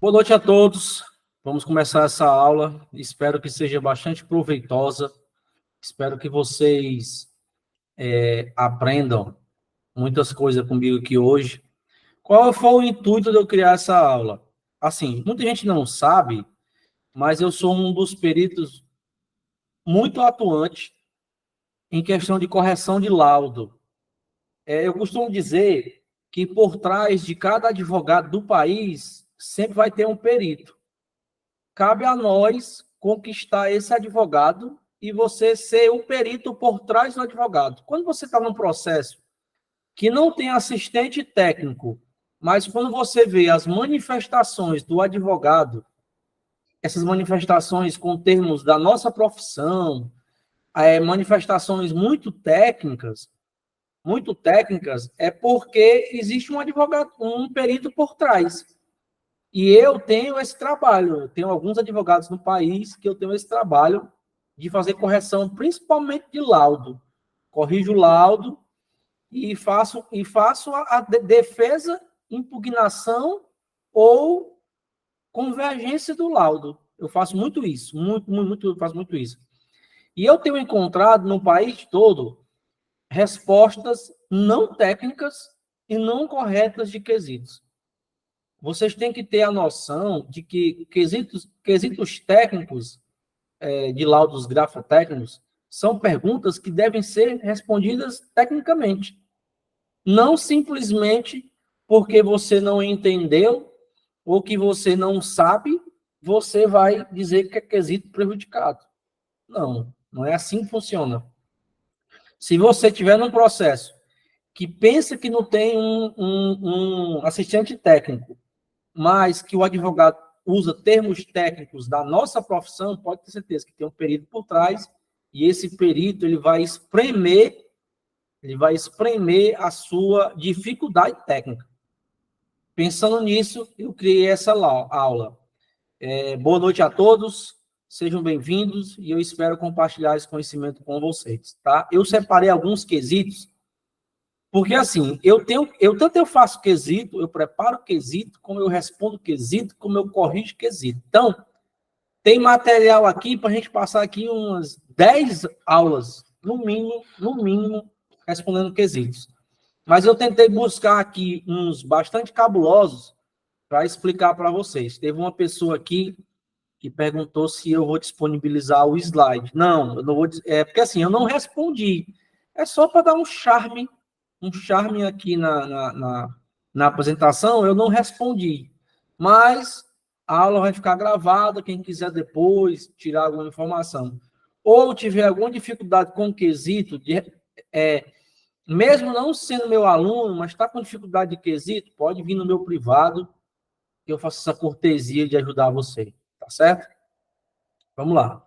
Boa noite a todos. Vamos começar essa aula. Espero que seja bastante proveitosa. Espero que vocês aprendam muitas coisas comigo aqui hoje. Qual foi o intuito de eu criar essa aula? Assim, muita gente não sabe, mas eu sou um dos peritos muito atuante em questão de correção de laudo. Eu costumo dizer que por trás de cada advogado do país sempre vai ter um perito. Cabe a nós conquistar esse advogado e você ser o perito por trás do advogado. Quando você está num processo que não tem assistente técnico, mas quando você vê as manifestações do advogado, essas manifestações com termos da nossa profissão, manifestações muito técnicas, é porque existe um advogado, um perito por trás. E eu tenho esse trabalho, eu tenho alguns advogados no país que eu tenho esse trabalho de fazer correção, principalmente de laudo. Corrijo o laudo e faço a defesa, impugnação ou convergência do laudo. Eu faço muito isso, faço muito isso. E eu tenho encontrado no país todo respostas não técnicas e não corretas de quesitos. Vocês têm que ter a noção de que quesitos técnicos, de laudos grafotécnicos, são perguntas que devem ser respondidas tecnicamente. Não simplesmente porque você não entendeu ou que você não sabe, você vai dizer que é quesito prejudicado. Não, não é assim que funciona. Se você tiver num processo que pensa que não tem um assistente técnico, mas que o advogado usa termos técnicos da nossa profissão, pode ter certeza que tem um perito por trás, e esse perito ele vai espremer a sua dificuldade técnica. Pensando nisso, eu criei essa aula. Boa noite a todos, sejam bem-vindos, e eu espero compartilhar esse conhecimento com vocês, tá? Eu separei alguns quesitos, porque assim, tanto eu faço quesito, eu preparo quesito, como eu respondo quesito, como eu corrijo quesito. Então, tem material aqui para a gente passar aqui umas 10 aulas, no mínimo, respondendo quesitos. Mas eu tentei buscar aqui uns bastante cabulosos para explicar para vocês. Teve uma pessoa aqui que perguntou se eu vou disponibilizar o slide. Não, eu não vou. Porque assim, eu não respondi. É só para dar um charme aqui na apresentação, eu não respondi. Mas a aula vai ficar gravada, quem quiser depois tirar alguma informação. Ou tiver alguma dificuldade com o quesito, mesmo não sendo meu aluno, mas está com dificuldade de quesito, pode vir no meu privado, que eu faço essa cortesia de ajudar você. Tá certo? Vamos lá.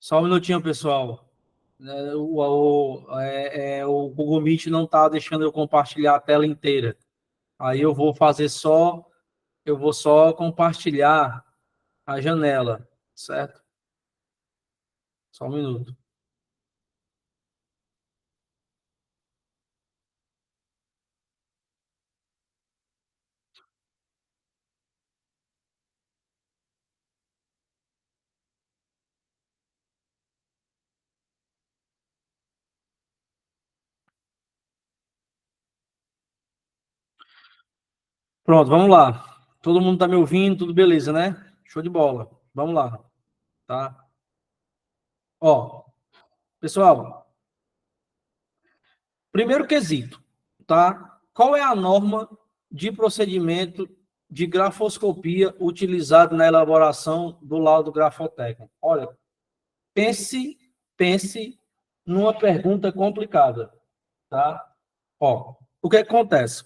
Só um minutinho, pessoal. O Google Meet não está deixando eu compartilhar a tela inteira. Aí eu vou só compartilhar a janela, certo? Só um minuto. Pronto, vamos lá. Todo mundo está me ouvindo, tudo beleza, né? Show de bola. Vamos lá, tá? Ó, pessoal, primeiro quesito, tá? Qual é a norma de procedimento de grafoscopia utilizada na elaboração do laudo grafotécnico? Olha, pense numa pergunta complicada, tá? Ó, o que acontece?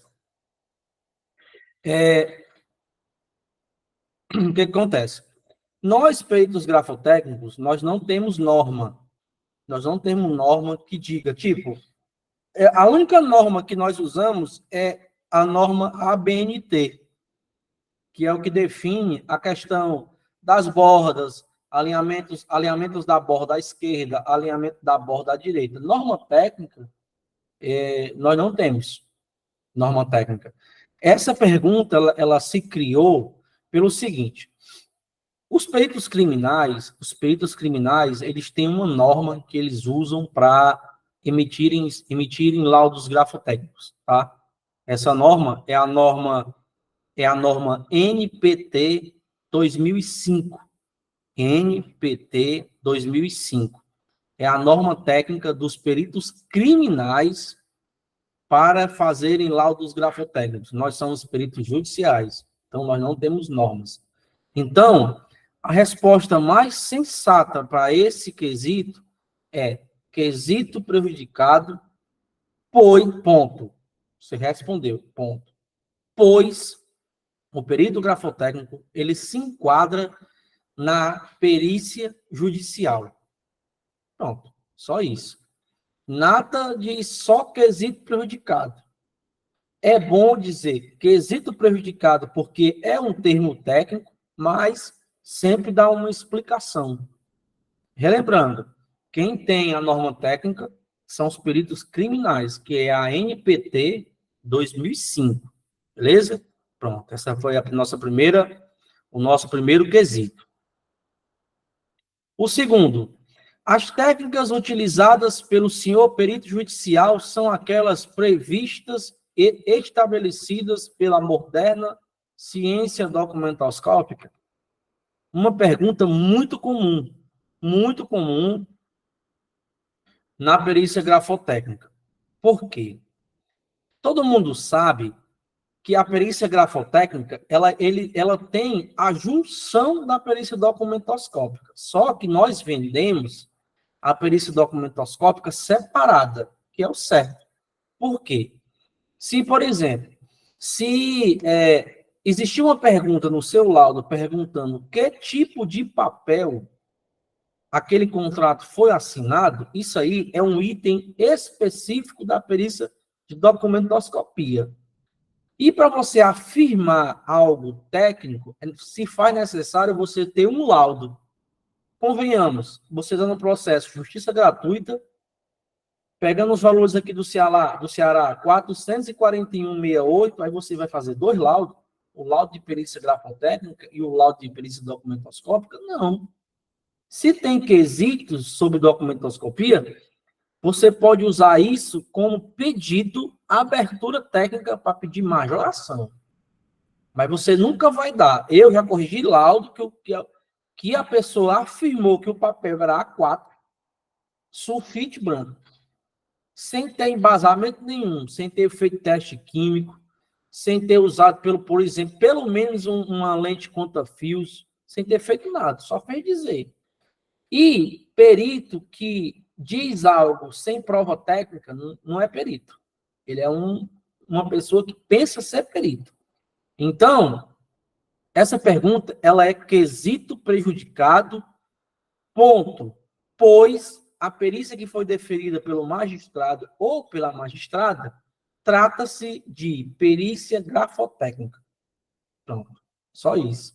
O que acontece? Nós, peritos grafotécnicos, nós não temos norma. Nós não temos norma que diga, tipo, a única norma que nós usamos é a norma ABNT, que é o que define a questão das bordas, alinhamentos da borda à esquerda, alinhamento da borda à direita. Norma técnica, nós não temos norma técnica. Essa pergunta, ela se criou pelo seguinte: os peritos criminais, eles têm uma norma que eles usam para emitirem laudos grafotécnicos, tá? Essa norma é a norma NPT 2005. NPT 2005. É a norma técnica dos peritos criminais para fazerem laudos grafotécnicos. Nós somos peritos judiciais, então nós não temos normas. Então, a resposta mais sensata para esse quesito é quesito prejudicado, pois, ponto. Você respondeu, ponto. Pois o perito grafotécnico, ele se enquadra na perícia judicial. Pronto, só isso. Nada de só quesito prejudicado. É bom dizer quesito prejudicado porque é um termo técnico, mas sempre dá uma explicação. Relembrando, quem tem a norma técnica são os peritos criminais, que é a NPT 2005. Beleza? Pronto, essa foi o nosso primeiro quesito. O segundo, as técnicas utilizadas pelo senhor perito judicial são aquelas previstas e estabelecidas pela moderna ciência documentoscópica? Uma pergunta muito comum na perícia grafotécnica. Por quê? Todo mundo sabe que a perícia grafotécnica, ela tem a junção da perícia documentoscópica. Só que nós vendemos a perícia documentoscópica separada, que é o certo. Por quê? Se, por exemplo, se existir uma pergunta no seu laudo perguntando que tipo de papel aquele contrato foi assinado, isso aí é um item específico da perícia de documentoscopia. E para você afirmar algo técnico, se faz necessário você ter um laudo. Convenhamos, você dando um processo de justiça gratuita, pegando os valores aqui do Ceará 441,68, aí você vai fazer dois laudos, o laudo de perícia grafotécnica e o laudo de perícia documentoscópica? Não. Se tem quesitos sobre documentoscopia, você pode usar isso como pedido, abertura técnica para pedir majoração. Mas você nunca vai dar. Eu já corrigi laudo que a pessoa afirmou que o papel era A4, sulfite branco, sem ter embasamento nenhum, sem ter feito teste químico, sem ter usado, por exemplo, pelo menos uma lente contra-fios, sem ter feito nada, só fez dizer. E perito que diz algo sem prova técnica não é perito. Ele é uma pessoa que pensa ser perito. Então, essa pergunta, ela é quesito prejudicado, ponto. pois a perícia que foi deferida pelo magistrado ou pela magistrada trata-se de perícia grafotécnica. Pronto, só isso.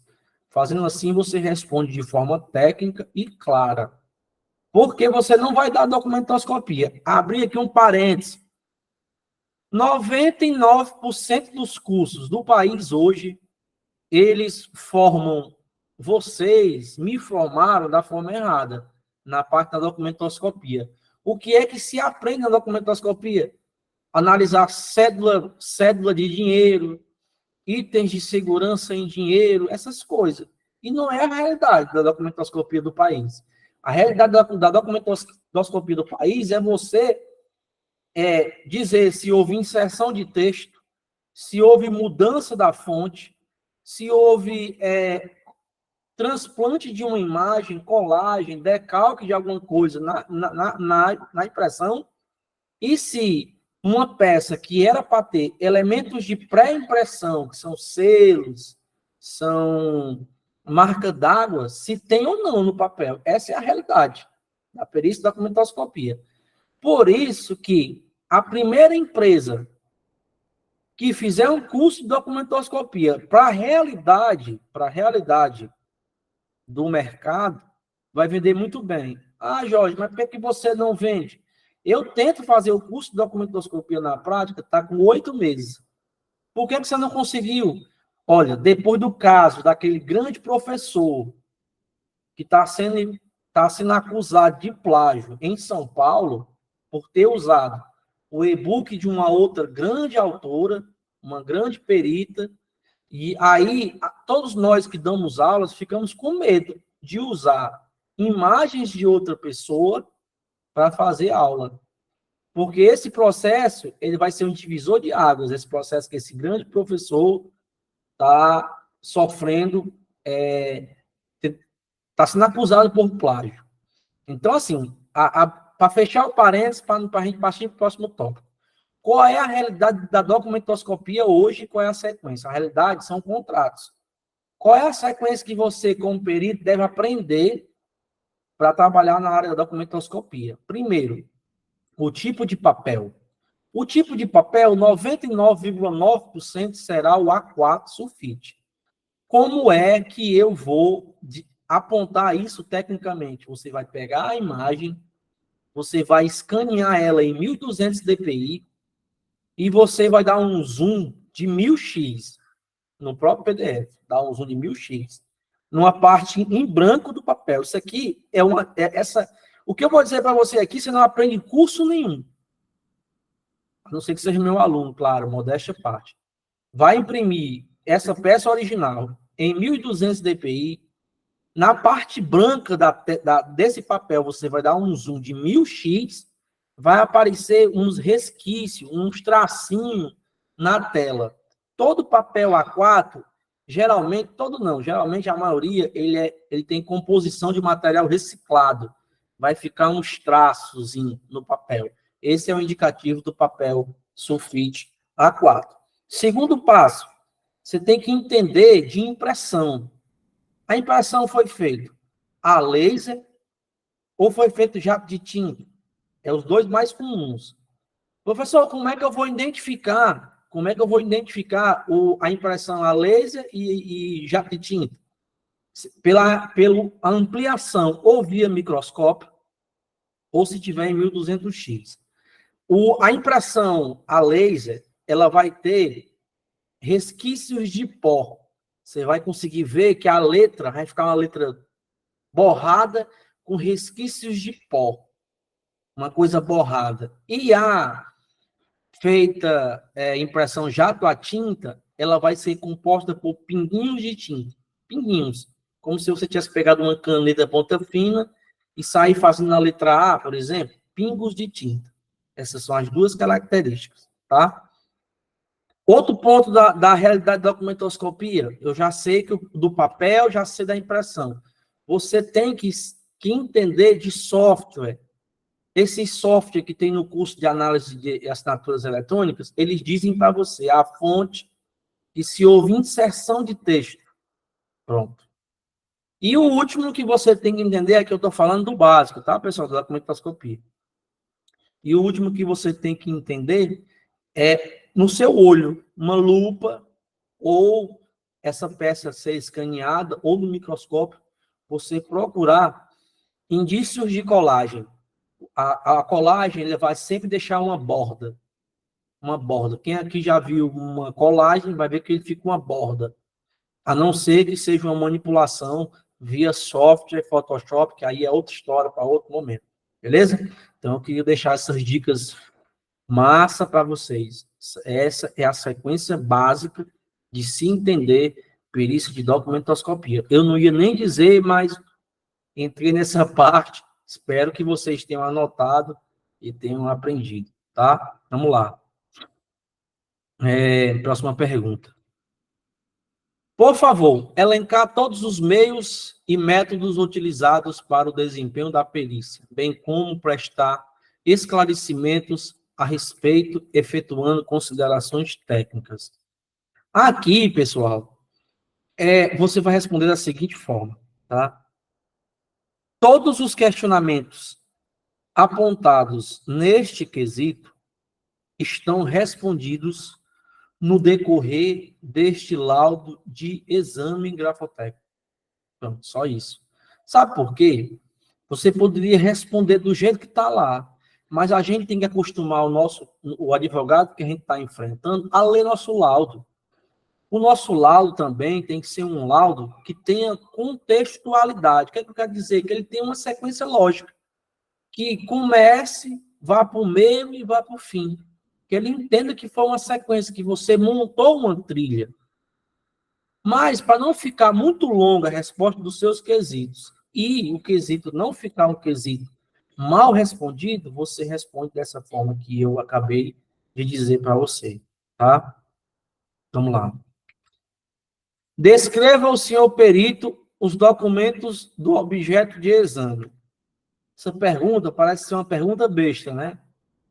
Fazendo assim, você responde de forma técnica e clara. Porque você não vai dar documentoscopia. Abrir aqui um parênteses. 99% dos cursos do país hoje, eles formam, vocês me formaram da forma errada, na parte da documentoscopia. O que é que se aprende na documentoscopia? Analisar cédula de dinheiro, itens de segurança em dinheiro, essas coisas. E não é a realidade da documentoscopia do país. A realidade da documentoscopia do país é você dizer se houve inserção de texto, se houve mudança da fonte, se houve transplante de uma imagem, colagem, decalque de alguma coisa na impressão, e se uma peça que era para ter elementos de pré-impressão, que são selos, são marca d'água, se tem ou não no papel. Essa é a realidade da perícia da documentoscopia. Por isso que a primeira empresa que fizer um curso de documentoscopia para a realidade do mercado, vai vender muito bem. Ah, Jorge, mas por que você não vende? Eu tento fazer o curso de documentoscopia na prática, está com 8 meses. Por que você não conseguiu? Olha, depois do caso daquele grande professor que está sendo acusado de plágio em São Paulo, por ter usado o e-book de uma outra grande autora, uma grande perita, e aí todos nós que damos aulas ficamos com medo de usar imagens de outra pessoa para fazer aula. Porque esse processo, ele vai ser um divisor de águas, esse processo que esse grande professor está sofrendo, está sendo acusado por plágio. Então, assim, para fechar o parênteses, para a gente partir para o próximo tópico. Qual é a realidade da documentoscopia hoje? Qual é a sequência? A realidade são contratos. Qual é a sequência que você, como perito, deve aprender para trabalhar na área da documentoscopia? Primeiro, o tipo de papel. O tipo de papel, 99,9% será o A4 sulfite. Como é que eu vou apontar isso tecnicamente? Você vai pegar a imagem, você vai escanear ela em 1200 dpi e você vai dar um zoom de 1000x no próprio PDF, dá um zoom de 1000x numa parte em branco do papel. Isso aqui o que eu vou dizer para você aqui, você não aprende em curso nenhum. A não ser que seja meu aluno, claro, modéstia à parte. Vai imprimir essa peça original em 1200 dpi. Na parte branca desse papel, você vai dar um zoom de 1000x, vai aparecer uns resquícios, uns tracinhos na tela. Todo papel A4, geralmente a maioria, ele tem composição de material reciclado. Vai ficar uns traços no papel. Esse é o indicativo do papel sulfite A4. Segundo passo, você tem que entender de impressão. A impressão foi feita a laser ou foi feito jato de tinta? É os dois mais comuns. Professor, como é que eu vou identificar a impressão a laser e jato de tinta? Pela ampliação ou via microscópio, ou se tiver em 1200x. A impressão a laser, ela vai ter resquícios de pó. Você vai conseguir ver que a letra vai ficar uma letra borrada com resquícios de pó. Uma coisa borrada. E a impressão jato a tinta, ela vai ser composta por pinguinhos de tinta. Pinguinhos. Como se você tivesse pegado uma caneta ponta fina e sair fazendo a letra A, por exemplo. Pingos de tinta. Essas são as duas características, tá? Outro ponto da realidade da documentoscopia, eu já sei do papel, já sei da impressão. Você tem que entender de software. Esse software que tem no curso de análise de assinaturas eletrônicas, eles dizem para você a fonte e se houve inserção de texto. Pronto. E o último que você tem que entender é que eu estou falando do básico, tá, pessoal, da documentoscopia. E o último que você tem que entender é no seu olho, uma lupa ou essa peça ser escaneada ou no microscópio, você procurar indícios de colagem. A colagem ele vai sempre deixar uma borda. Uma borda. Quem aqui já viu uma colagem vai ver que ele fica uma borda. A não ser que seja uma manipulação via software, Photoshop, que aí é outra história para outro momento. Beleza? Então, eu queria deixar essas dicas massa para vocês. Essa é a sequência básica de se entender perícia de documentoscopia. Eu não ia nem dizer, mas entrei nessa parte. Espero que vocês tenham anotado e tenham aprendido, tá? Vamos lá. Próxima pergunta. Por favor, elencar todos os meios e métodos utilizados para o desempenho da perícia, bem como prestar esclarecimentos a respeito, efetuando considerações técnicas. Aqui, pessoal, você vai responder da seguinte forma, tá? Todos os questionamentos apontados neste quesito estão respondidos no decorrer deste laudo de exame grafotécnico. Então, só isso. Sabe por quê? Você poderia responder do jeito que está lá, mas a gente tem que acostumar o advogado que a gente está enfrentando a ler nosso laudo. O nosso laudo também tem que ser um laudo que tenha contextualidade. O que é que eu quero dizer? Que ele tenha uma sequência lógica. Que comece, vá para o meio e vá para o fim. Que ele entenda que foi uma sequência, que você montou uma trilha. Mas, para não ficar muito longa a resposta dos seus quesitos, e o quesito não ficar um quesito mal respondido, você responde dessa forma que eu acabei de dizer para você, tá? Vamos lá. Descreva o senhor perito os documentos do objeto de exame. Essa pergunta parece ser uma pergunta besta, né?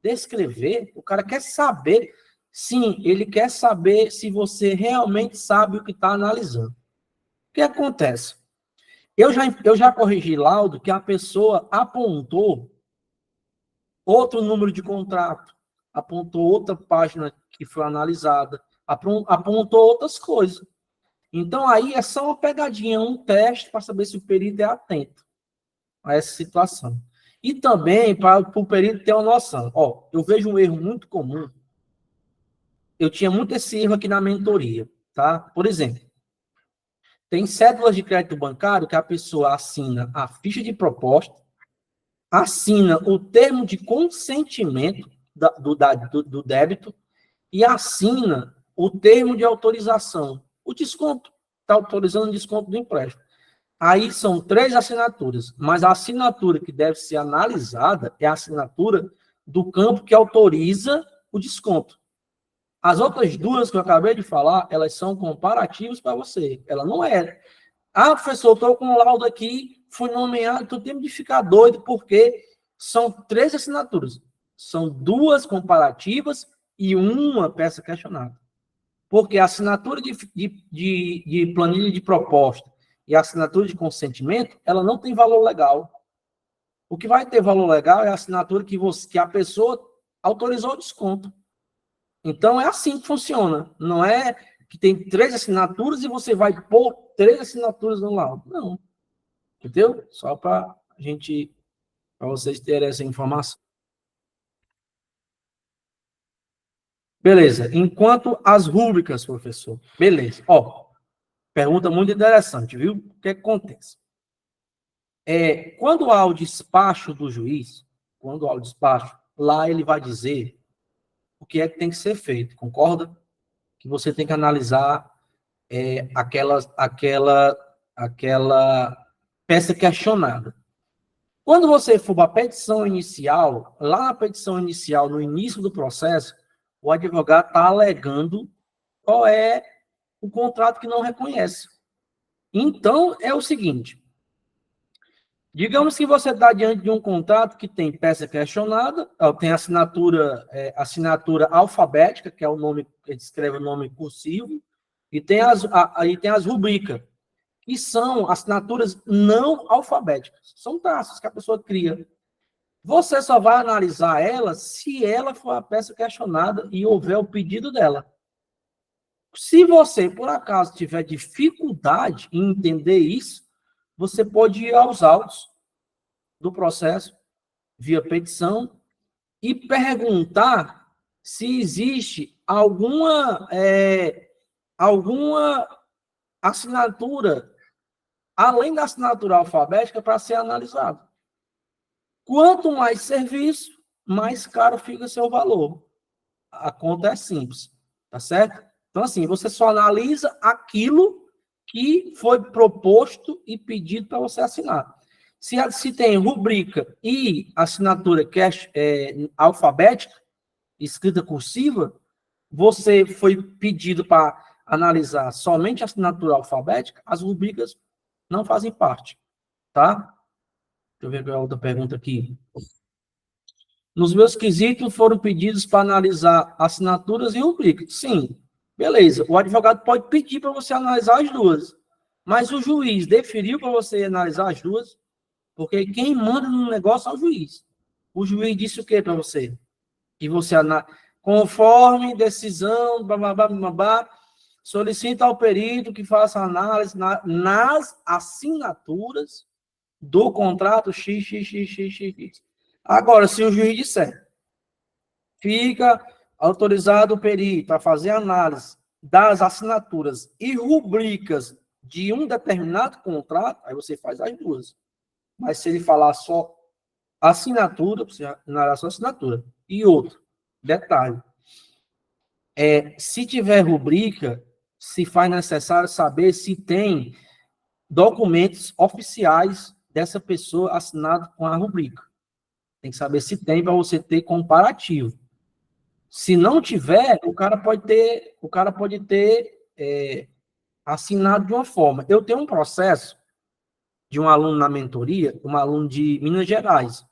Descrever? O cara quer saber. Sim, ele quer saber se você realmente sabe o que está analisando. O que acontece? Eu já corrigi laudo que a pessoa apontou outro número de contrato, apontou outra página que foi analisada, apontou outras coisas. Então, aí é só uma pegadinha, um teste para saber se o perito é atento a essa situação. E também para o perito ter uma noção. Ó, eu vejo um erro muito comum. Eu tinha muito esse erro aqui na mentoria, tá? Por exemplo, tem cédulas de crédito bancário que a pessoa assina a ficha de proposta, assina o termo de consentimento do débito e assina o termo de autorização, o desconto. Está autorizando o desconto do empréstimo. Aí são 3 assinaturas, mas a assinatura que deve ser analisada é a assinatura do campo que autoriza o desconto. As outras 2 que eu acabei de falar, elas são comparativas para você. Ela não é. Ah, professor, estou com um laudo aqui, fui nomeado, estou tendo de ficar doido, porque são 3 assinaturas. São 2 comparativas e uma peça questionada. Porque a assinatura de planilha de proposta e a assinatura de consentimento, ela não tem valor legal. O que vai ter valor legal é a assinatura que a pessoa autorizou o desconto. Então, é assim que funciona. Não é que tem 3 assinaturas e você vai pôr 3 assinaturas no laudo. Não. Entendeu? Só para vocês terem essa informação. Beleza. Enquanto as rúbricas, professor. Beleza. Ó, pergunta muito interessante, viu? O que acontece? Quando há o despacho do juiz, lá ele vai dizer o que é que tem que ser feito, concorda? Que você tem que analisar aquela peça questionada. Quando você for para a petição inicial, lá na petição inicial, no início do processo, o advogado está alegando qual é o contrato que não reconhece. Então, é o seguinte, digamos que você está diante de um contrato que tem peça questionada, tem assinatura alfabética, que é o nome, ele escreve o nome cursivo, e tem as rubricas, que são assinaturas não alfabéticas. São traços que a pessoa cria. Você só vai analisar ela se ela for a peça questionada e houver o pedido dela. Se você, por acaso, tiver dificuldade em entender isso, você pode ir aos autos do processo, via petição, e perguntar se existe alguma assinatura, além da assinatura alfabética, para ser analisado. Quanto mais serviço, mais caro fica seu valor. A conta é simples, tá certo? Então, assim, você só analisa aquilo que foi proposto e pedido para você assinar. Se tem rubrica e assinatura que é alfabética, escrita cursiva, você foi pedido para analisar somente a assinatura alfabética, as rubricas não fazem parte, tá? Deixa eu ver qual é a outra pergunta aqui. Nos meus quesitos foram pedidos para analisar assinaturas e rubricas. Sim, beleza. O advogado pode pedir para você analisar as duas. Mas o juiz deferiu para você analisar as duas, porque quem manda no negócio é o juiz. O juiz disse o que para você? Que você, conforme decisão, blá, blá, blá, blá, blá, solicita ao perito que faça análise nas assinaturas do contrato XXXXX. Agora, se o juiz disser, fica autorizado o perito a fazer análise das assinaturas e rubricas de um determinado contrato, aí você faz as duas. Mas se ele falar só assinatura, você analisar só assinatura. E outro, detalhe, se tiver rubrica, se faz necessário saber se tem documentos oficiais dessa pessoa assinado com a rubrica. Tem que saber se tem para você ter comparativo. Se não tiver, o cara pode ter assinado de uma forma. Eu tenho um processo de um aluno na mentoria, um aluno de Minas Gerais.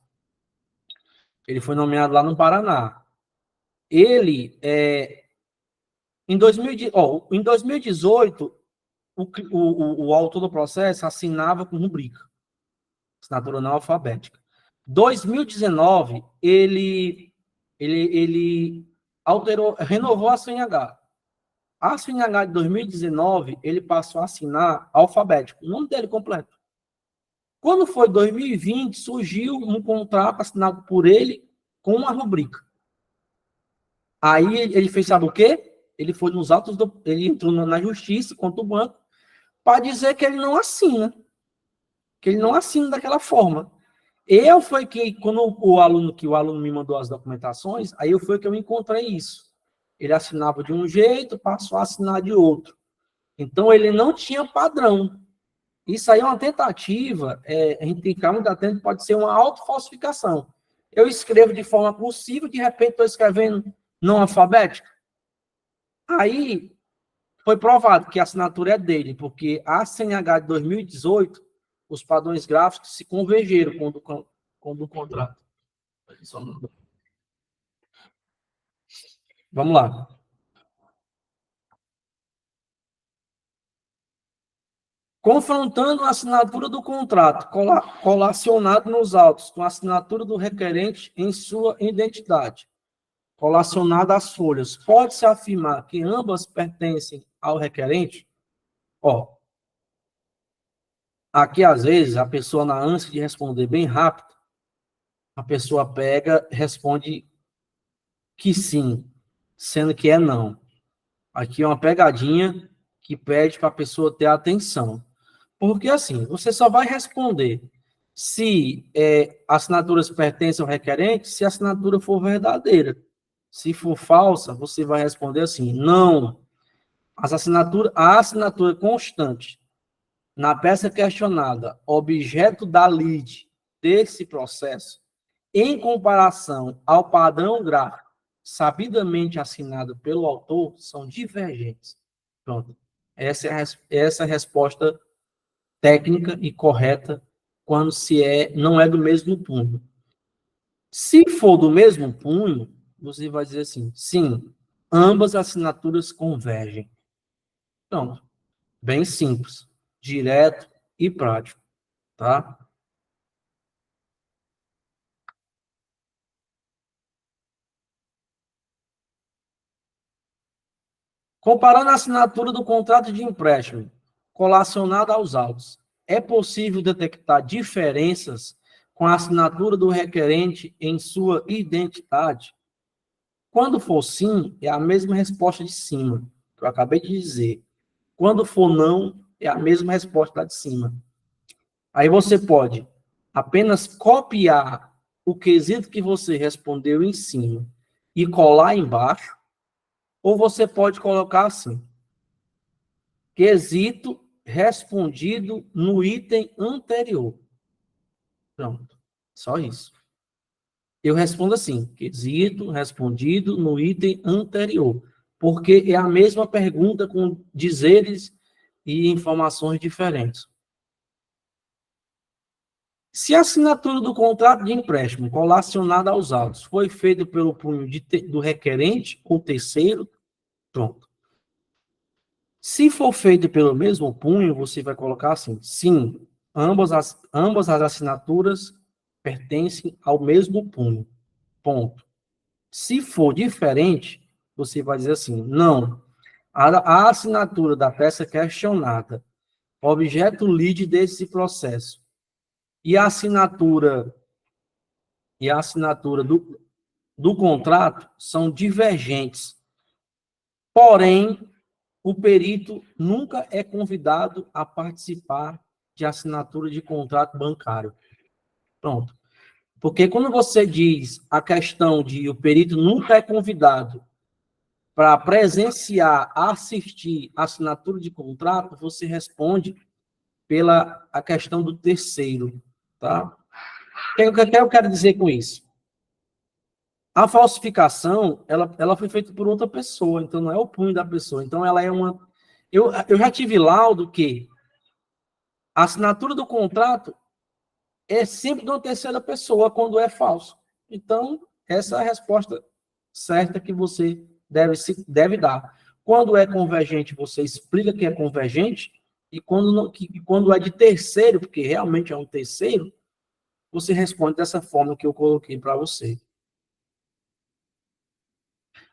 Ele foi nomeado lá no Paraná. Ele, em 2018, o autor do processo assinava com rubrica, assinatura não alfabética. 2019, ele alterou, renovou a CNH. A CNH de 2019, ele passou a assinar alfabético, o nome dele completo. Quando foi 2020, surgiu um contrato assinado por ele com uma rubrica. Aí ele fez, sabe o quê? Ele foi nos autos, ele entrou na justiça contra o banco para dizer que ele não assina. Que ele não assina daquela forma. Quando o aluno me mandou as documentações, aí foi que eu encontrei isso. Ele assinava de um jeito, passou a assinar de outro. Então, ele não tinha padrão. Isso aí é uma tentativa, a gente tem que ficar muito atento, pode ser uma autofalsificação. Eu escrevo de forma possível, de repente estou escrevendo não alfabética. Aí, foi provado que a assinatura é dele, porque a CNH de 2018, os padrões gráficos se convergeram com o do contrato. Vamos lá. Confrontando a assinatura do contrato, colacionado nos autos, com a assinatura do requerente em sua identidade, colacionada às folhas, pode-se afirmar que ambas pertencem ao requerente? Aqui, às vezes, a pessoa, na ânsia de responder bem rápido, a pessoa responde que sim, sendo que é não. Aqui é uma pegadinha que pede para a pessoa ter atenção. Porque, assim, você só vai responder se assinaturas pertencem ao requerente se a assinatura for verdadeira. Se for falsa, você vai responder assim, não. A assinatura constante na peça questionada, objeto da lide desse processo, em comparação ao padrão gráfico sabidamente assinado pelo autor, são divergentes. Pronto. Essa é a resposta técnica e correta quando não é do mesmo punho. Se for do mesmo punho, você vai dizer assim, sim, ambas as assinaturas convergem. Pronto. Bem simples. direto e prático, tá? Comparando a assinatura do contrato de empréstimo colacionada aos autos, é possível detectar diferenças com a assinatura do requerente em sua identidade? Quando for sim, é a mesma resposta de cima, que eu acabei de dizer. Quando for não, é a mesma resposta da de cima. Aí você pode apenas copiar o quesito que você respondeu em cima e colar embaixo, ou você pode colocar assim: quesito respondido no item anterior. Pronto. Só isso. Eu respondo assim: quesito respondido no item anterior. Porque é a mesma pergunta com dizeres e informações diferentes. Se a assinatura do contrato de empréstimo colacionada aos autos foi feita pelo punho do requerente ou terceiro, pronto. Se for feito pelo mesmo punho, você vai colocar assim: sim, ambas as assinaturas pertencem ao mesmo punho. Ponto. Se for diferente, você vai dizer assim: não, a assinatura da peça questionada, objeto lead desse processo, e a assinatura do contrato são divergentes. Porém, o perito nunca é convidado a participar de assinatura de contrato bancário. Pronto. Porque quando você diz a questão de o perito nunca é convidado para presenciar, assistir a assinatura de contrato, você responde pela a questão do terceiro, tá? O que eu quero dizer com isso? A falsificação, ela foi feita por outra pessoa, então não é o punho da pessoa. Então, ela é uma... Eu já tive laudo que a assinatura do contrato é sempre de uma terceira pessoa quando é falso. Então, essa é a resposta certa que você deve dar. Quando é convergente, você explica que é convergente, e quando é de terceiro, porque realmente é um terceiro, você responde dessa forma que eu coloquei para você.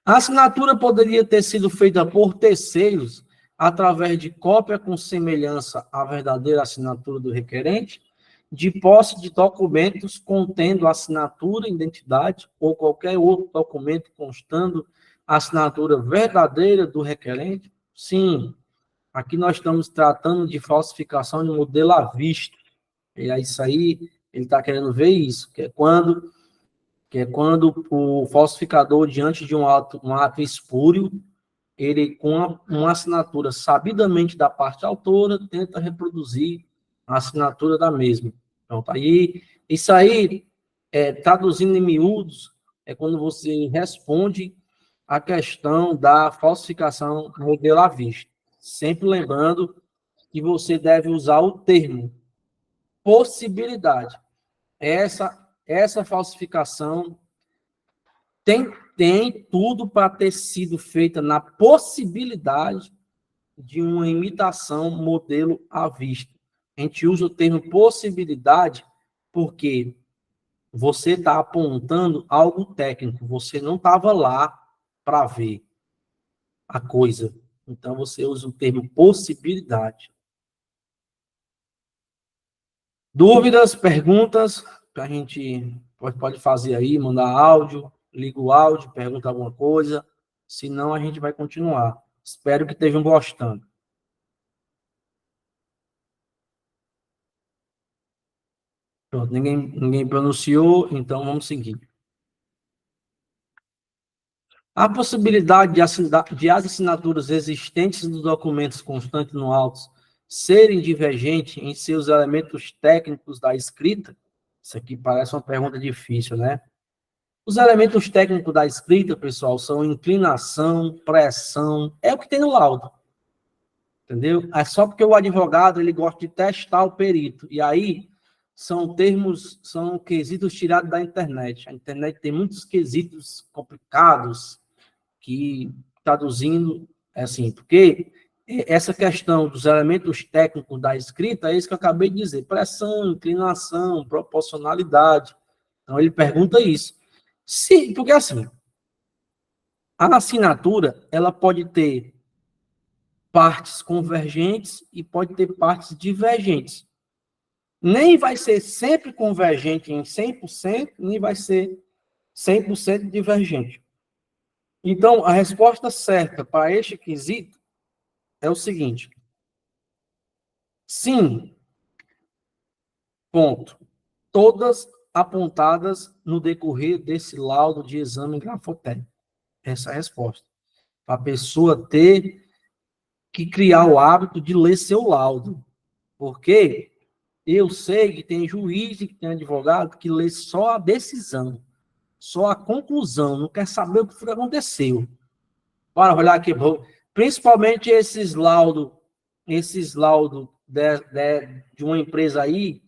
A assinatura poderia ter sido feita por terceiros através de cópia com semelhança à verdadeira assinatura do requerente, de posse de documentos contendo assinatura, identidade ou qualquer outro documento constando a assinatura verdadeira do requerente? Sim, aqui nós estamos tratando de falsificação de modelo à vista. E é isso aí, ele está querendo ver isso, que é quando o falsificador, diante de um ato espúrio, ele, com uma assinatura sabidamente da parte autora, tenta reproduzir a assinatura da mesma. Então, aí, isso aí, traduzindo em miúdos, é quando você responde a questão da falsificação modelo à vista. Sempre lembrando que você deve usar o termo possibilidade. Essa falsificação tem tudo para ter sido feita na possibilidade de uma imitação modelo à vista. A gente usa o termo possibilidade porque você está apontando algo técnico, você não estava lá para ver a coisa. Então, você usa o termo possibilidade. Dúvidas, perguntas, que a gente pode fazer aí, mandar áudio, liga o áudio, pergunta alguma coisa. Senão, a gente vai continuar. Espero que estejam gostando. Pronto, ninguém pronunciou, então vamos seguir. A possibilidade de as assinaturas existentes nos documentos constantes no autos serem divergentes em seus elementos técnicos da escrita? Isso aqui parece uma pergunta difícil, né? Os elementos técnicos da escrita, pessoal, são inclinação, pressão, é o que tem no laudo, entendeu? É só porque o advogado ele gosta de testar o perito, e aí são quesitos tirados da internet. A internet tem muitos quesitos complicados, que traduzindo, é assim, porque essa questão dos elementos técnicos da escrita, é isso que eu acabei de dizer, pressão, inclinação, proporcionalidade. Então, ele pergunta isso. Sim, porque assim, a assinatura, ela pode ter partes convergentes e pode ter partes divergentes. Nem vai ser sempre convergente em 100%, nem vai ser 100% divergente. Então, a resposta certa para este quesito é o seguinte. Sim, ponto. Todas apontadas no decorrer desse laudo de exame grafotécnico. Essa é a resposta. A pessoa ter que criar o hábito de ler seu laudo. Porque eu sei que tem juiz e que tem advogado que lê só a decisão, só a conclusão, não quer saber o que aconteceu. Bora olhar aqui, principalmente esses laudos de uma empresa aí,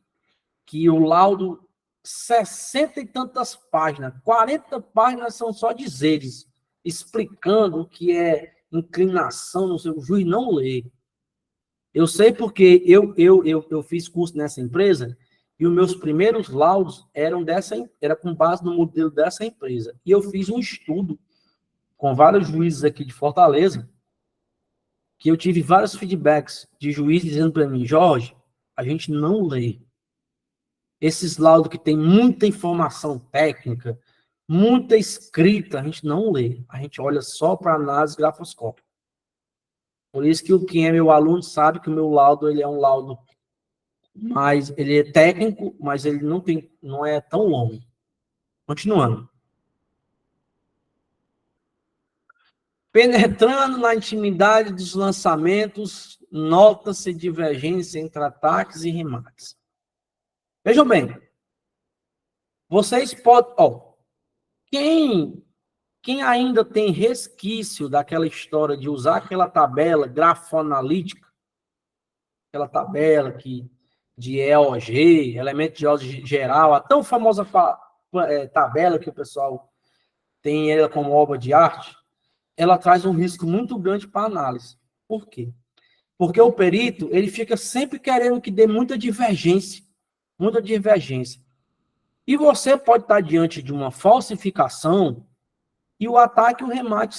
que o laudo 60 e tantas páginas, 40 páginas são só dizeres, explicando o que é inclinação, não sei, o juiz não lê. Eu sei porque eu fiz curso nessa empresa e os meus primeiros laudos era com base no modelo dessa empresa. E eu fiz um estudo com vários juízes aqui de Fortaleza, que eu tive vários feedbacks de juízes dizendo para mim, Jorge, a gente não lê. Esses laudos que tem muita informação técnica, muita escrita, a gente não lê. A gente olha só para análise grafoscópica. Por isso que quem é meu aluno sabe que o meu laudo ele é um laudo mas ele é técnico, mas ele não é tão longo. Continuando. Penetrando na intimidade dos lançamentos, nota-se divergência entre ataques e remates. Vejam bem, vocês podem... Quem ainda tem resquício daquela história de usar aquela tabela grafoanalítica, aquela tabela de EOG, elemento de EOG geral, a tão famosa tabela que o pessoal tem ela como obra de arte, ela traz um risco muito grande para a análise. Por quê? Porque o perito, ele fica sempre querendo que dê muita divergência. Muita divergência. E você pode estar diante de uma falsificação e o ataque e o remate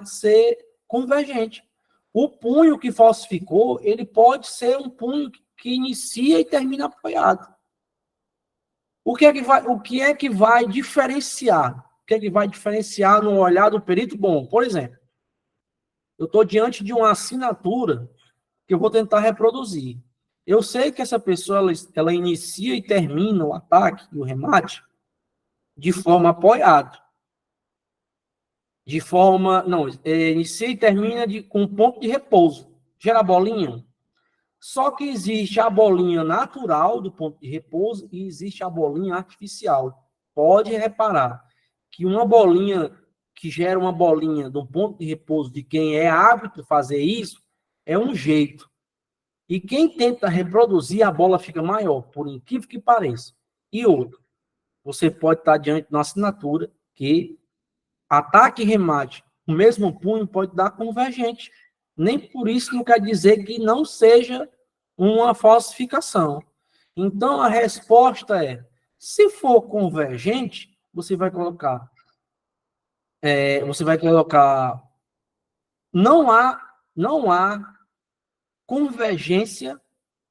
ser convergente. O punho que falsificou, ele pode ser um punho que inicia e termina apoiado. O que é que vai diferenciar? O que é que vai diferenciar no olhar do perito? Bom, por exemplo, eu estou diante de uma assinatura que eu vou tentar reproduzir. Eu sei que essa pessoa, ela inicia e termina o ataque e o remate de forma apoiada. Inicia e termina com um ponto de repouso. Gera bolinha. Só que existe a bolinha natural do ponto de repouso e existe a bolinha artificial. Pode reparar que uma bolinha que gera uma bolinha do ponto de repouso de quem é hábito fazer isso é um jeito. E quem tenta reproduzir, a bola fica maior, por incrível que pareça. E outro, você pode estar diante de uma assinatura que ataque e remate, o mesmo punho pode dar convergente. Nem por isso não quer dizer que não seja uma falsificação. Então, a resposta é, se for convergente, você vai colocar, não há convergência,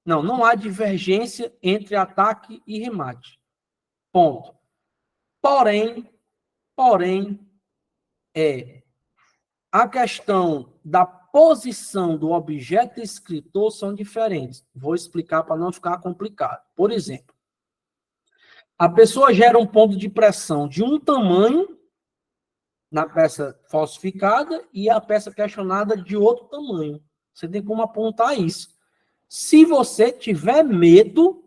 não há divergência entre ataque e remate. Ponto. Porém, a questão da posição do objeto escritor são diferentes. Vou explicar para não ficar complicado. Por exemplo, a pessoa gera um ponto de pressão de um tamanho na peça falsificada e a peça questionada de outro tamanho. Você tem como apontar isso. Se você tiver medo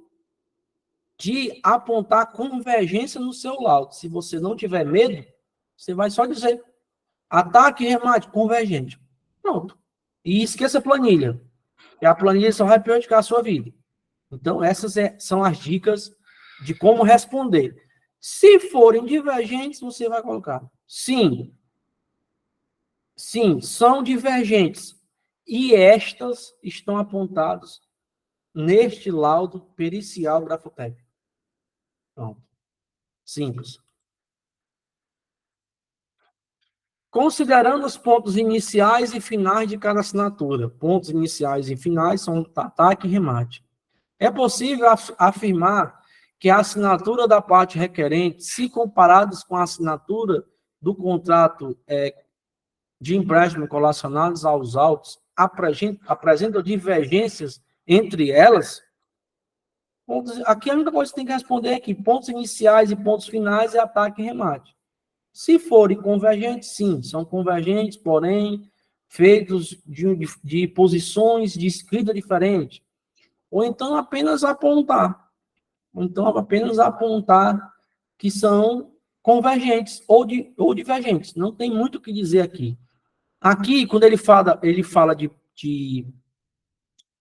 de apontar convergência no seu laudo, se você não tiver medo, você vai só dizer ataque e remate convergente. Pronto. E esqueça a planilha. E a planilha só vai prejudicar a sua vida. Então, essas são as dicas de como responder. Se forem divergentes, você vai colocar sim. Sim, são divergentes. E estas estão apontadas neste laudo pericial grafotécnico. Pronto. Simples. Considerando os pontos iniciais e finais de cada assinatura. Pontos iniciais e finais são ataque e remate. É possível afirmar que a assinatura da parte requerente, se comparados com a assinatura do contrato de empréstimo colacionados aos autos, apresentam divergências entre elas? Aqui a única coisa que você tem que responder é que pontos iniciais e pontos finais é ataque e remate. Se forem convergentes, sim, são convergentes, porém, feitos de posições de escrita diferentes. Ou então apenas apontar. Ou então apenas apontar que são convergentes ou divergentes. Não tem muito o que dizer aqui. Aqui, quando ele fala de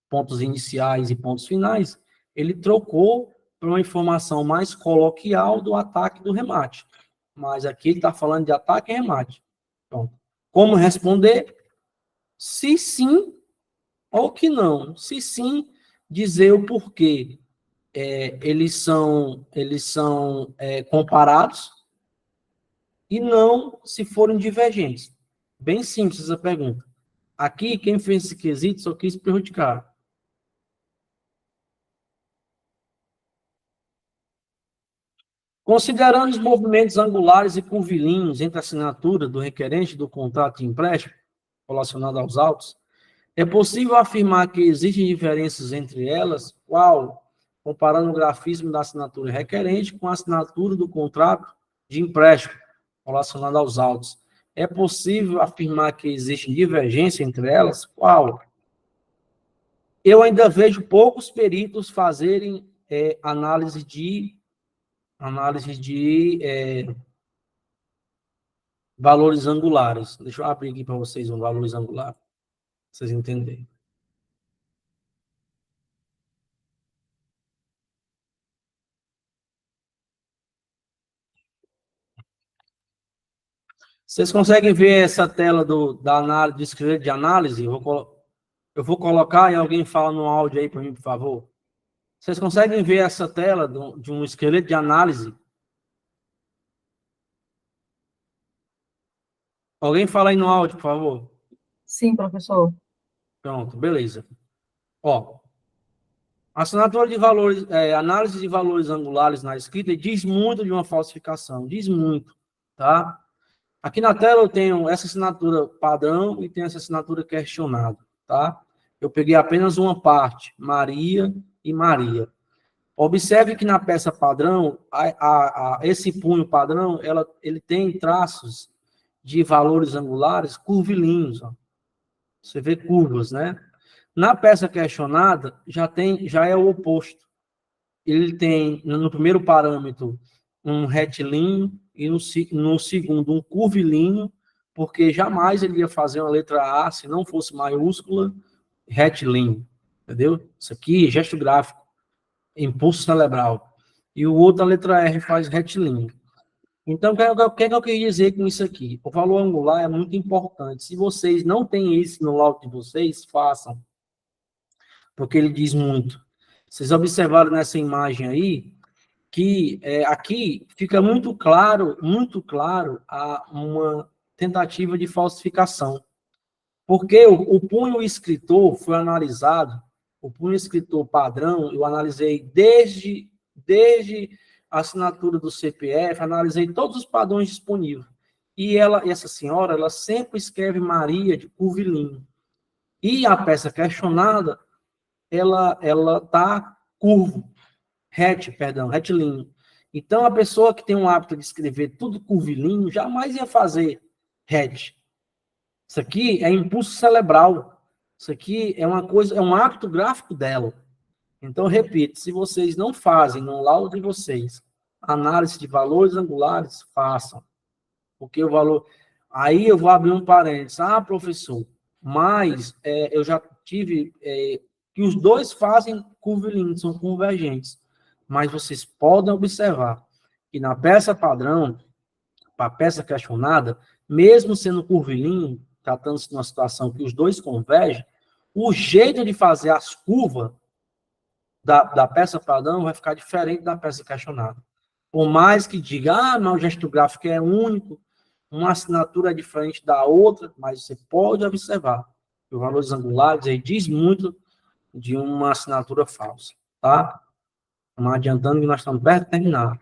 pontos iniciais e pontos finais, ele trocou para uma informação mais coloquial do ataque e do remate. Mas aqui ele está falando de ataque e remate. Então, como responder? Se sim ou que não. Se sim, dizer o porquê. Eles são comparados e não se forem divergentes. Bem simples essa pergunta. Aqui, quem fez esse quesito só quis prejudicar. Considerando os movimentos angulares e curvilíneos entre a assinatura do requerente do contrato de empréstimo relacionado aos autos, é possível afirmar que existem diferenças entre elas, qual? Comparando o grafismo da assinatura requerente com a assinatura do contrato de empréstimo relacionado aos autos. É possível afirmar que existe divergência entre elas? Qual? Eu ainda vejo poucos peritos fazerem análise de valores angulares. Deixa eu abrir aqui para vocês um valores angular, para vocês entenderem. Vocês conseguem ver essa tela da análise, do esqueleto de análise? Eu vou colocar e alguém fala no áudio aí para mim, por favor. Vocês conseguem ver essa tela de um esqueleto de análise? Alguém fala aí no áudio, por favor. Sim, professor. Pronto, beleza. Ó, assinatura de valores, análise de valores angulares na escrita diz muito de uma falsificação, diz muito, tá? Aqui na tela eu tenho essa assinatura padrão e tenho essa assinatura questionada, tá? Eu peguei apenas uma parte, Maria e Maria. Observe que na peça padrão, esse punho padrão, ele tem traços de valores angulares curvilíneos, ó. Você vê curvas, né? Na peça questionada, já é o oposto. Ele tem, no primeiro parâmetro, um retilíneo e no segundo, um curvilíneo, porque jamais ele ia fazer uma letra A, se não fosse maiúscula, retilíneo. Entendeu? Isso aqui é gesto gráfico, impulso cerebral. E o outro, a letra R, faz retilíneo. Então, o que eu queria dizer com isso aqui? O valor angular é muito importante. Se vocês não têm isso no laudo de vocês, façam, porque ele diz muito. Vocês observaram nessa imagem aí que aqui fica muito claro uma tentativa de falsificação. Porque o punho escritor foi analisado, o punho escritor padrão, eu analisei desde a assinatura do CPF, analisei todos os padrões disponíveis. E essa senhora, ela sempre escreve Maria de curvilíneo. E a peça questionada, ela está curvo, retilíneo. Então, a pessoa que tem um hábito de escrever tudo curvilíneo, jamais ia fazer rete. Isso aqui é impulso cerebral. Isso aqui é uma coisa, é um hábito gráfico dela. Então, repito, se vocês não fazem no laudo de vocês análise de valores angulares, façam. Porque o valor... Aí eu vou abrir um parênteses. Ah, professor, mas eu já tive... que os dois fazem curvilíneos, são convergentes. Mas vocês podem observar que na peça padrão, para a peça questionada, mesmo sendo curvilíneo, tratando-se de uma situação que os dois convergem, o jeito de fazer as curvas da peça padrão vai ficar diferente da peça questionada. Por mais que diga, mas o gesto gráfico é único, uma assinatura é diferente da outra, mas você pode observar que os valores angulares aí diz muito de uma assinatura falsa, tá? Não adiantando que nós estamos perto de terminar.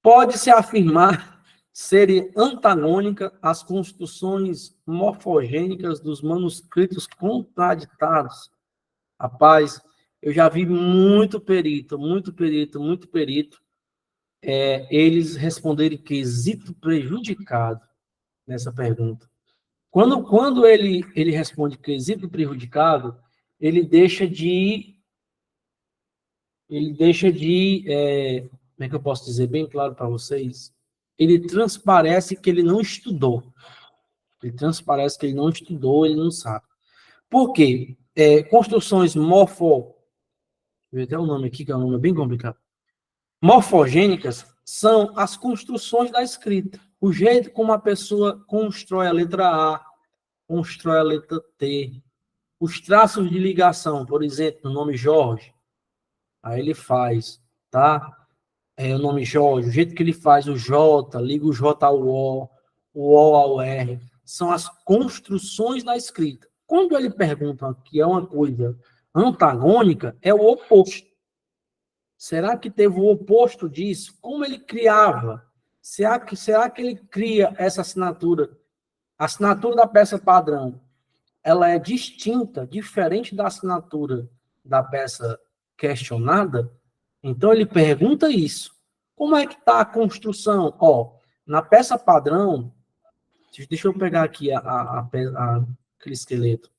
Pode-se afirmar serem antagônicas as construções morfogênicas dos manuscritos contraditados. Rapaz, eu já vi muito perito, eles responderem quesito prejudicado nessa pergunta. Quando ele responde quesito prejudicado, ele deixa de, como é que eu posso dizer bem claro para vocês? Ele transparece que ele não estudou. Ele transparece que ele não estudou, ele não sabe. Por quê? Construções morfo... Vou até o nome aqui, que é um nome bem complicado. Morfogênicas são as construções da escrita. O jeito como a pessoa constrói a letra A, constrói a letra T. Os traços de ligação, por exemplo, no nome Jorge. Aí ele faz, tá? O nome Jorge, o jeito que ele faz o J, liga o J ao O ao R. São as construções da escrita. Quando ele pergunta que é uma coisa antagônica, é o oposto. Será que teve o oposto disso? Como ele criava? Será que ele cria essa assinatura? A assinatura da peça padrão, ela é distinta, diferente da assinatura da peça questionada? Então, ele pergunta isso. Como é que está a construção? Na peça padrão, deixa eu pegar aqui aquele esqueleto.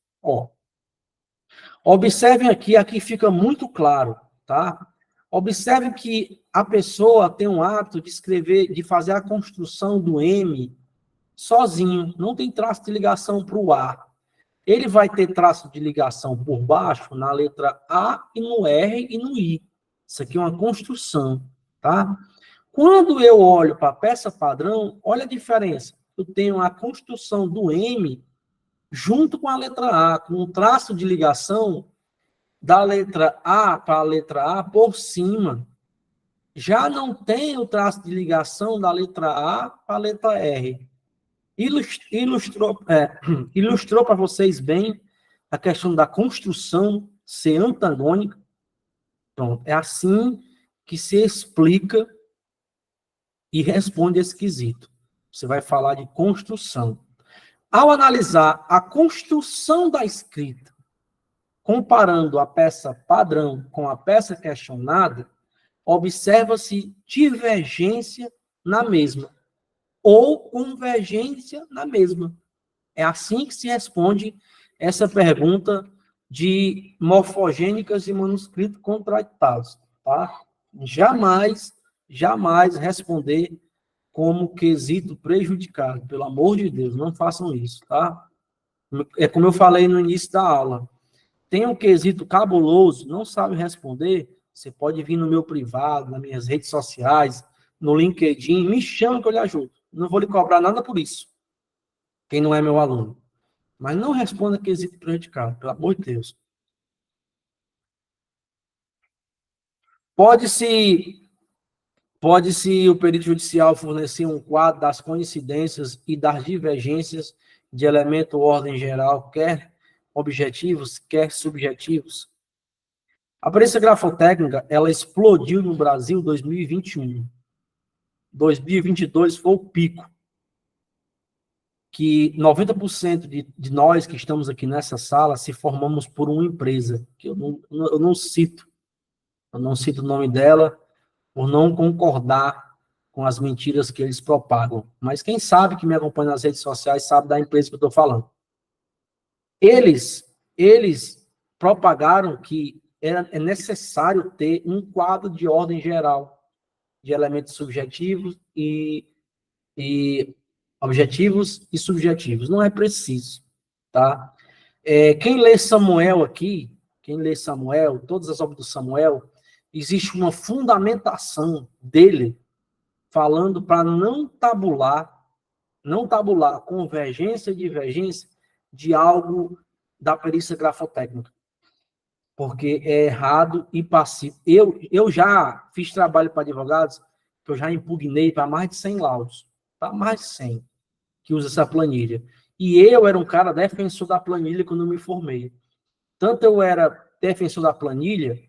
Observem aqui fica muito claro, tá? Observe que a pessoa tem um hábito de escrever, de fazer a construção do M sozinho, não tem traço de ligação para o A. Ele vai ter traço de ligação por baixo na letra A e no R e no I. Isso aqui é uma construção, tá? Quando eu olho para a peça padrão, olha a diferença. Eu tenho a construção do M junto com a letra A, com um traço de ligação da letra A para a letra A por cima. Já não tem o traço de ligação da letra A para a letra R. Ilustrou para vocês bem a questão da construção ser antagônica. Pronto, é assim que se explica e responde esse quesito. Você vai falar de construção. Ao analisar a construção da escrita, comparando a peça padrão com a peça questionada, observa-se divergência na mesma ou convergência na mesma. É assim que se responde essa pergunta de morfogênicas e manuscritos contraditados, tá? Jamais responder como quesito prejudicado. Pelo amor de Deus, não façam isso, tá? É como eu falei no início da aula. Tem um quesito cabuloso, não sabe responder, você pode vir no meu privado, nas minhas redes sociais, no LinkedIn, me chama que eu lhe ajudo. Não vou lhe cobrar nada por isso. Quem não é meu aluno. Mas não responda quesito prejudicado, pelo amor de Deus. Pode-se o perito judicial fornecer um quadro das coincidências e das divergências de elemento ordem geral, quer objetivos, quer subjetivos. A perícia grafotécnica, ela explodiu no Brasil em 2021. 2022 foi o pico. Que 90% de nós que estamos aqui nessa sala se formamos por uma empresa, que eu não cito o nome dela, por não concordar com as mentiras que eles propagam. Mas quem sabe que me acompanha nas redes sociais sabe da empresa que eu estou falando. Eles propagaram que é necessário ter um quadro de ordem geral de elementos subjetivos e objetivos e subjetivos. Não é preciso, tá? Quem lê Samuel aqui, todas as obras do Samuel, existe uma fundamentação dele falando para não tabular convergência e divergência de algo da perícia grafotécnica, porque é errado e passivo. Eu já fiz trabalho para advogados que eu já impugnei para mais de 100 laudos, para mais de 100, que usa essa planilha. E eu era um cara defensor da planilha quando eu me formei. Tanto eu era defensor da planilha,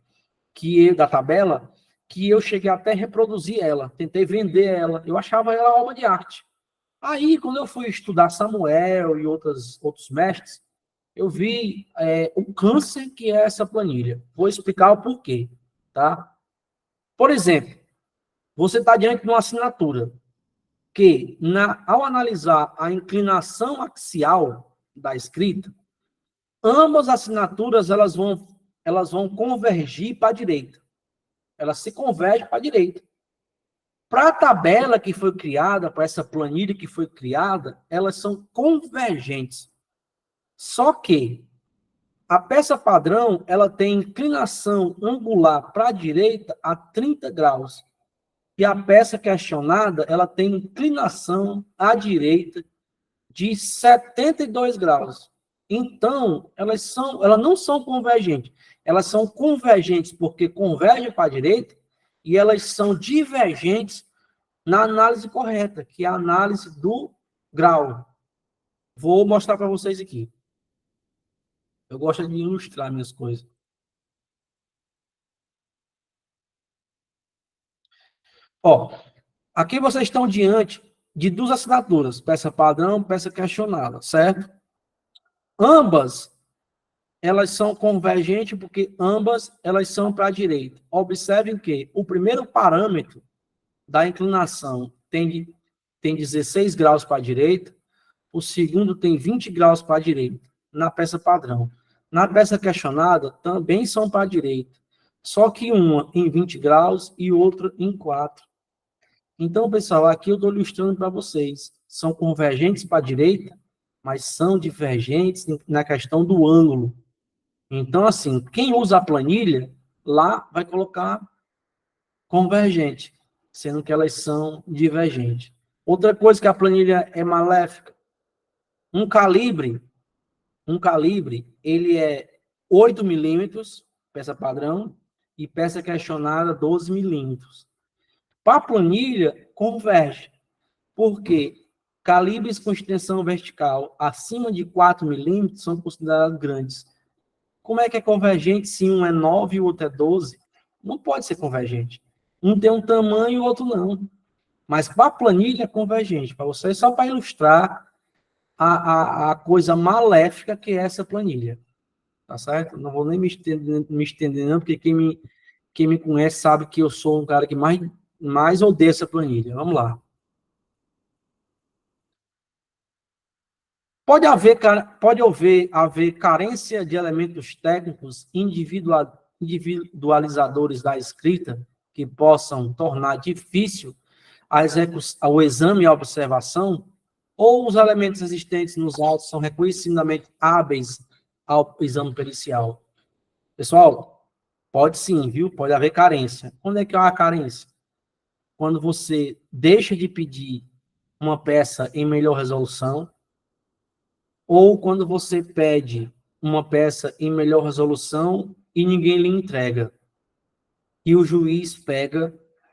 da tabela, que eu cheguei até a reproduzir ela, tentei vender ela, eu achava ela obra de arte. Aí, quando eu fui estudar Samuel e outros mestres, eu vi o câncer que é essa planilha. Vou explicar o porquê, tá? Por exemplo, você está diante de uma assinatura que, ao analisar a inclinação axial da escrita, ambas as assinaturas elas vão convergir para a direita. Elas se convergem para a direita. Para a tabela que foi criada, para essa planilha que foi criada, elas são convergentes. Só que a peça padrão, ela tem inclinação angular para a direita a 30 graus. E a peça questionada, ela tem inclinação à direita de 72 graus. Então, elas não são convergentes. Elas são convergentes porque convergem para a direita e elas são divergentes na análise correta, que é a análise do grau. Vou mostrar para vocês aqui. Eu gosto de ilustrar minhas coisas. Ó, aqui vocês estão diante de duas assinaturas, peça padrão, peça questionada, certo? Ambas, elas são convergentes porque ambas, elas são para a direita. Observem que o primeiro parâmetro da inclinação tem 16 graus para a direita, o segundo tem 20 graus para a direita, na peça padrão. Na peça questionada, também são para a direita, só que uma em 20 graus e outra em 4. Então, pessoal, aqui eu estou ilustrando para vocês. São convergentes para a direita, mas são divergentes na questão do ângulo. Então, assim, quem usa a planilha, lá vai colocar convergente, sendo que elas são divergentes. Outra coisa que a planilha é maléfica, um calibre, ele é 8 milímetros, peça padrão, e peça questionada 12 milímetros. Para a planilha, converge. Porque calibres com extensão vertical acima de 4 milímetros são considerados grandes. Como é que é convergente se um é 9 e o outro é 12? Não pode ser convergente. Um tem um tamanho e o outro não. Mas para a planilha é convergente. Para vocês, só para ilustrar a coisa maléfica que é essa planilha. Tá certo? Não vou nem me estender não, porque quem me conhece sabe que eu sou um cara que mais odeia essa planilha. Vamos lá. Pode haver carência de elementos técnicos individualizadores da escrita que possam tornar difícil o exame e a observação, ou os elementos existentes nos autos são reconhecidamente hábeis ao exame pericial? Pessoal, pode sim, viu? Pode haver carência. Quando é que há a carência? Quando você deixa de pedir uma peça em melhor resolução, ou quando você pede uma peça em melhor resolução e ninguém lhe entrega. E o juiz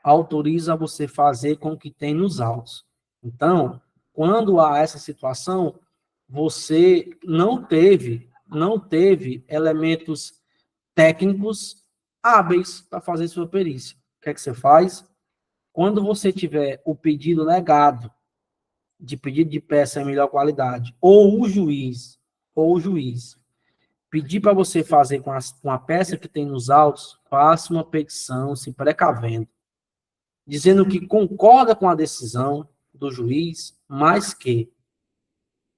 autoriza você fazer com o que tem nos autos. Então, quando há essa situação, você não teve elementos técnicos hábeis para fazer sua perícia. O que é que você faz? Quando você tiver o pedido negado de pedido de peça em melhor qualidade, ou o juiz pedir para você fazer com a peça que tem nos autos, faça uma petição se precavendo, dizendo que concorda com a decisão do juiz, mas que,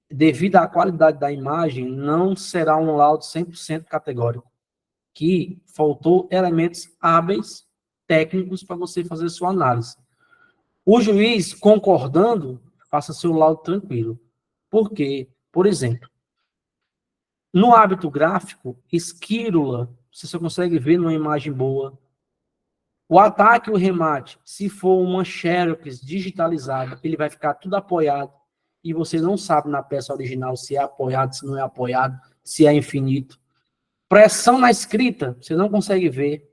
devido à qualidade da imagem, não será um laudo 100% categórico, que faltou elementos hábeis, técnicos, para você fazer sua análise. O juiz, concordando, faça seu laudo tranquilo. Por quê? Por exemplo, no hábito gráfico, esquírula, você só consegue ver numa imagem boa. O ataque e o remate, se for uma xerox digitalizada, ele vai ficar tudo apoiado e você não sabe na peça original se é apoiado, se não é apoiado, se é infinito. Pressão na escrita, você não consegue ver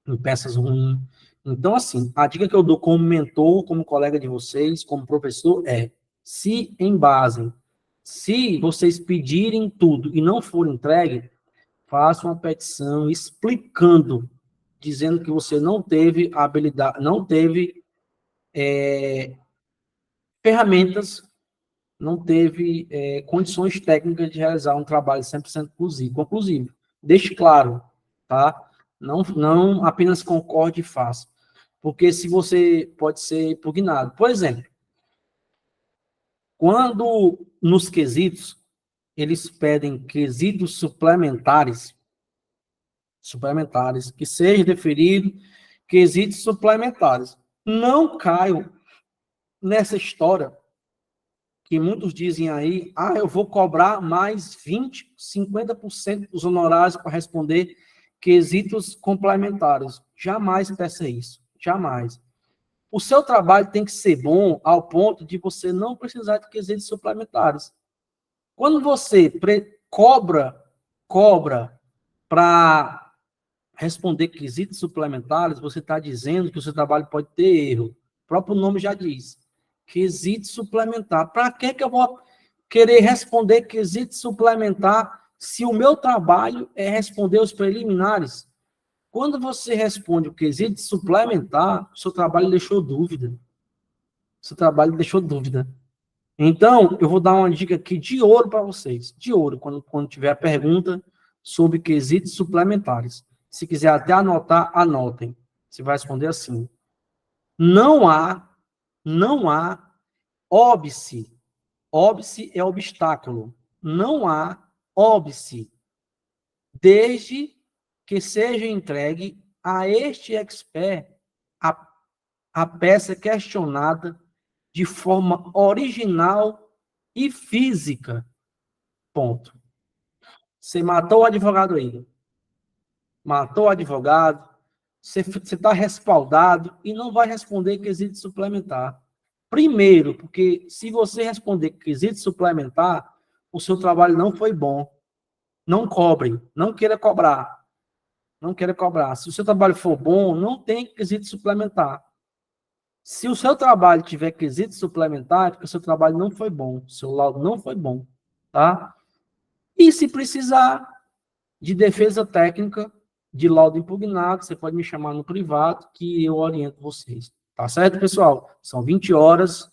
em peças ruins. Então, assim, a dica que eu dou como mentor, como colega de vocês, como professor, é se embasem. Se vocês pedirem tudo e não for entregue, faça uma petição explicando, dizendo que você não teve habilidade, não teve ferramentas, não teve condições técnicas de realizar um trabalho 100% conclusivo. Deixe claro, tá? Não apenas concorde e faça. Porque se você pode ser impugnado. Por exemplo, quando nos quesitos, eles pedem quesitos suplementares, que seja deferido quesitos suplementares. Não caiam nessa história que muitos dizem aí, eu vou cobrar mais 20, 50% dos honorários para responder quesitos complementares. Jamais peça isso, jamais. O seu trabalho tem que ser bom ao ponto de você não precisar de quesitos suplementares. Quando você cobra para responder quesitos suplementares, você está dizendo que o seu trabalho pode ter erro. O próprio nome já diz. Quesito suplementar. Para que eu vou querer responder quesito suplementar se o meu trabalho é responder os preliminares? Quando você responde o quesito suplementar, o seu trabalho deixou dúvida. Então, eu vou dar uma dica aqui de ouro para vocês. De ouro, quando tiver a pergunta sobre quesitos suplementares. Se quiser até anotar, anotem. Você vai responder assim. Não há óbice. Óbice é obstáculo. Não há óbice, desde que seja entregue a este expert a peça questionada de forma original e física. Ponto. Você matou o advogado aí. Matou o advogado, você está respaldado e não vai responder quesito suplementar. Primeiro, porque se você responder quesito suplementar, o seu trabalho não foi bom. Não cobre, não queira cobrar. Não queira cobrar. Se o seu trabalho for bom, não tem quesito suplementar. Se o seu trabalho tiver quesito suplementar, é porque o seu trabalho não foi bom, o seu laudo não foi bom, tá? E se precisar de defesa técnica, de laudo impugnado, você pode me chamar no privado, que eu oriento vocês. Tá certo, pessoal? São 20 horas.